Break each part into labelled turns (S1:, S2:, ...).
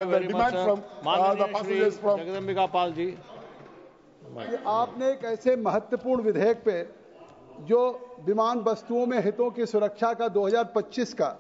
S1: demand from the passengers from
S2: Jagdambika Pal ji.
S3: आपने एक ऐसे महत्वपूर्ण विधेयक पे जो विमान वस्तुओं में हितों की सुरक्षा का 2025 का,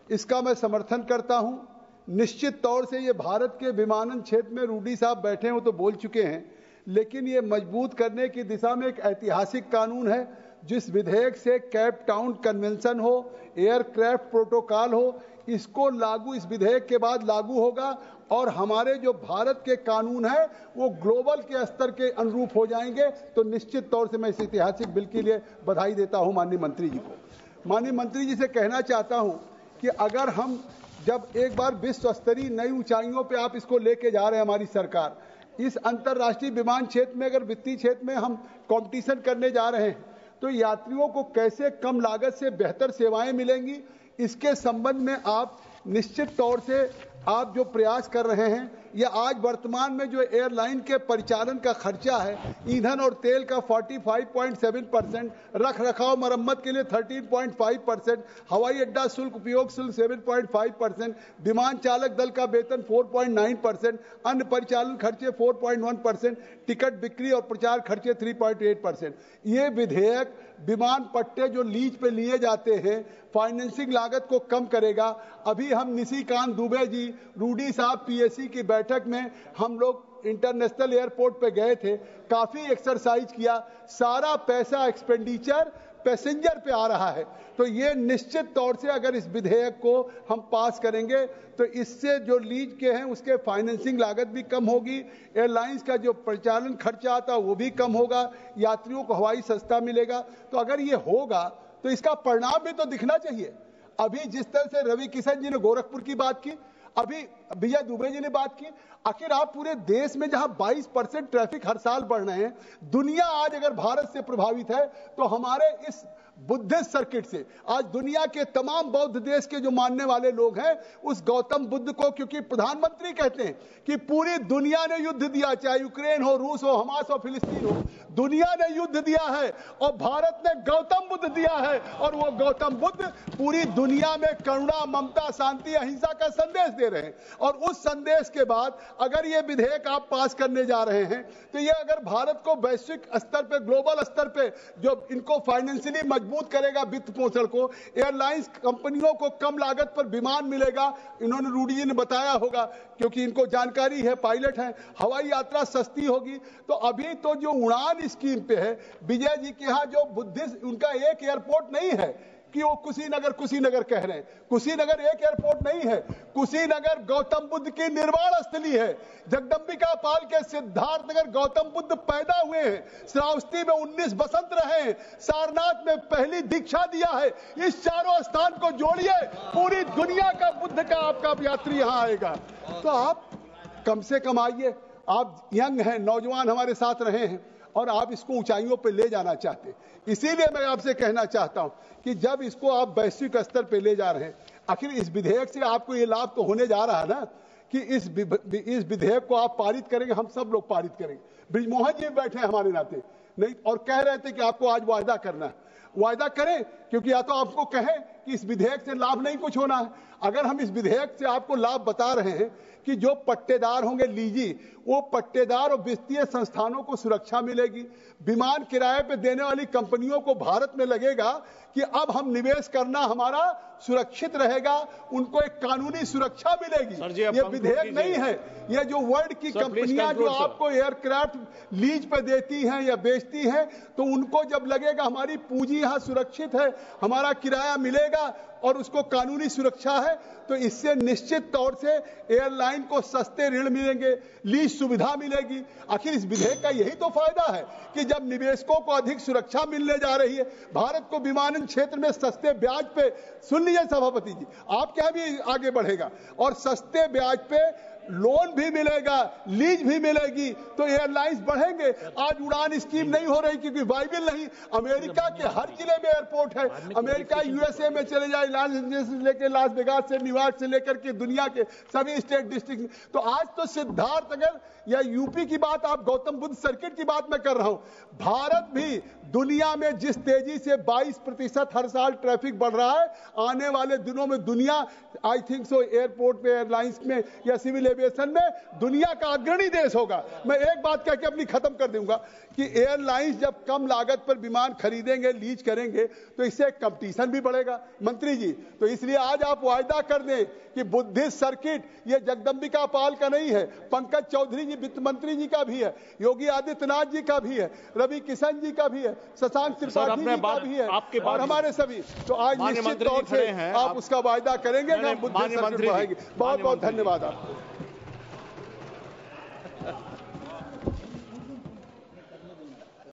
S3: इसका मैं समर्थन करता हूं। निश्चित तौर से ये भारत के विमानन क्षेत्र में रूडी साहब बैठे हो तो बोल चुके हैं, लेकिन ये मजबूत करने की दिशा में एक ऐतिहासिक कानून है। जिस विधेयक से केप टाउन कन्वेंशन हो, एयरक्राफ्ट प्रोटोकॉल हो, इसको लागू इस विधेयक के बाद लागू होगा और हमारे जो भारत के कानून है वो ग्लोबल के स्तर के अनुरूप हो जाएंगे। तो निश्चित तौर से मैं इस ऐतिहासिक बिल के लिए बधाई देता हूं माननीय मंत्री जी को। माननीय मंत्री जी से कहना चाहता हूं कि अगर हम जब एक बार विश्व स्तरीय नई ऊंचाइयों पे आप इसको लेके जा रहे हैं, हमारी सरकार इस अंतर्राष्ट्रीय विमान क्षेत्र में अगर वित्तीय क्षेत्र में हम कंपटीशन करने जा रहे हैं तो यात्रियों को कैसे कम लागत से बेहतर सेवाएं मिलेंगी, इसके संबंध में आप निश्चित तौर से आप जो प्रयास कर रहे हैं, या आज वर्तमान में जो एयरलाइन के परिचालन का खर्चा है, ईंधन और तेल का 45.7%, रख रखाव मरम्मत के लिए 13.5%, हवाई अड्डा शुल्क उपयोग शुल्क 7.5%, विमान चालक दल का वेतन 4.9%, अन्य परिचालन खर्चे 4.1%, टिकट बिक्री और प्रचार खर्चे 3.8%। ये विधेयक विमान पट्टे जो लीज पे लिए जाते हैं, फाइनेंसिंग लागत को कम करेगा। अभी हम निशिकांत दुबे जी, रूडी साहब पीएससी की बैठक में हम लोग इंटरनेशनल एयरपोर्ट पे गए थे, काफी एक्सरसाइज किया, सारा पैसा एक्सपेंडिचर पैसेंजर पे आ रहा है। तो ये निश्चित तौर से अगर इस विधेयक को हम पास करेंगे तो इससे जो लीज के हैं उसके फाइनेंसिंग लागत भी कम होगी, एयरलाइंस का जो परिचालन खर्चा आता है वो भी कम होगा, यात्रियों को हवाई सस्ता मिलेगा। तो अगर ये होगा तो इसका परिणाम भी तो दिखना चाहिए। अभी जिस तरह से रवि किशन जी ने गोरखपुर की बात की, अभी विजय दुबे जी ने बात की, आखिर आप पूरे देश में जहां 22% ट्रैफिक हर साल बढ़ रहे हैं, दुनिया आज अगर भारत से प्रभावित है तो हमारे इस बुद्धिस्ट सर्किट से आज दुनिया के तमाम बौद्ध देश के जो मानने वाले लोग हैं उस गौतम बुद्ध को, क्योंकि प्रधानमंत्री कहते हैं कि पूरी दुनिया ने युद्ध दिया, चाहे यूक्रेन हो, रूस हो, हमास हो, फिलिस्तीन हो, दुनिया ने युद्ध दिया है और भारत ने गौतम बुद्ध दिया है। और वो गौतम बुद्ध पूरी दुनिया में करुणा, ममता, शांति, अहिंसा का संदेश दे रहे हैं। और उस संदेश के बाद अगर ये विधेयक आप पास करने जा रहे हैं तो ये अगर भारत को वैश्विक स्तर पे, ग्लोबल स्तर पे जो इनको फाइनेंशियली मजबूत करेगा, वित्त पोषण को, एयरलाइंस कंपनियों को कम लागत पर विमान मिलेगा, इन्होंने रूडी जी ने बताया होगा क्योंकि इनको जानकारी है, पायलट है, हवाई यात्रा सस्ती होगी। तो अभी तो जो उड़ान स्कीम पे है, विजय जी के यहाँ जो बुद्धिस्ट, उनका एक एयरपोर्ट नहीं है कि वो कुशीनगर कह रहे हैं, कुशीनगर एक एयरपोर्ट नहीं है, कुशीनगर गौतम बुद्ध की निर्वाण स्थली है। जगदम्बिका पाल के सिद्धार्थनगर गौतम बुद्ध पैदा हुए हैं, श्रावस्ती में 19 बसंत रहे हैं, सारनाथ में पहली दीक्षा दिया है। इस चारों स्थान को जोड़िए, पूरी दुनिया का बुद्ध का आपका यात्री यहां आएगा। तो आप कम से कम आइए, आप यंग हैं, नौजवान हमारे साथ रहे हैं और आप इसको ऊंचाइयों पे ले जाना चाहते हैं। इसीलिए मैं आपसे कहना चाहता हूं कि जब इसको आप वैश्विक स्तर पे ले जा रहे हैं, आखिर इस विधेयक से आपको ये लाभ तो होने जा रहा है ना कि इस विधेयक को आप पारित करेंगे, हम सब लोग पारित करेंगे। ब्रिजमोहन जी बैठे हैं हमारे नाते, नहीं और कह रहे थे कि आपको आज वायदा करना है, वायदा करें, क्योंकि या तो आपको कहें कि इस विधेयक से लाभ नहीं कुछ होना है। अगर हम इस विधेयक से आपको लाभ बता रहे हैं कि जो पट्टेदार होंगे लीजी, वो पट्टेदार और वित्तीय संस्थानों को सुरक्षा मिलेगी, विमान किराए पे देने वाली कंपनियों को भारत में लगेगा कि अब हम निवेश करना हमारा सुरक्षित रहेगा, उनको एक कानूनी सुरक्षा मिलेगी। ये विधेयक नहीं है, ये जो वर्ल्ड की कंपनियां जो आपको एयरक्राफ्ट लीज पे देती हैं या बेचती हैं, तो उनको जब लगेगा हमारी पूंजी यहां सुरक्षित है, हमारा किराया मिलेगा और उसको कानूनी सुरक्षा है, तो इससे निश्चित तौर से एयरलाइन को सस्ते ऋण मिलेंगे, लीज सुविधा मिलेगी। आखिर इस विधेयक का यही तो फायदा है कि जब निवेशकों को अधिक सुरक्षा मिलने जा रही है, भारत को विमानन क्षेत्र में सस्ते ब्याज पे, सुन लीजिए सभापति जी, आपके यहां भी आगे बढ़ेगा और सस्ते ब्याज पे लोन भी मिलेगा, लीज भी मिलेगी, तो एयरलाइंस बढ़ेंगे। आज उड़ान स्कीम नहीं हो रही क्योंकि वाइबल नहीं। अमेरिका के हर जिले में एयरपोर्ट है, अमेरिका यूएसए में चले जाए, लॉस एंजलिस से लेकर लास वेगास से न्यूयॉर्क से लेकर के दुनिया के सभी स्टेट डिस्ट्रिक्ट में। तो आज तो सिद्धार्थ अगर या यूपी की बात, आप गौतम बुद्ध सर्किट की बात मैं कर रहा हूं, भारत भी दुनिया में जिस तेजी से 22% हर साल ट्रैफिक बढ़ रहा है, आने वाले दिनों में दुनिया आई थिंक सो एयरपोर्ट पे, एयरलाइंस में या सिविल एविएशन में दुनिया का अग्रणी देश होगा। मैं एक बात कह के अपनी खत्म कर दूंगा कि एयरलाइंस जब कम लागत पर विमान खरीदेंगे, लीज करेंगे, तो इससे कंपटीशन भी बढ़ेगा मंत्री जी। तो इसलिए आज आप वायदा कर दें कि बुद्धिस्ट सर्किट ये जगदम्बिका पाल का नहीं है, पंकज चौधरी जी वित्त मंत्री जी का भी है, योगी आदित्यनाथ जी का भी है, रवि किशन जी का भी है, शशांक त्रिपाठी जी का भी है, और हमारे सभी। तो आज निश्चित तौर से आप उसका वायदा करेंगे कि हम बुद्धिस्ट सर्किट बढ़ाएंगे। बहुत बहुत धन्यवाद आपको।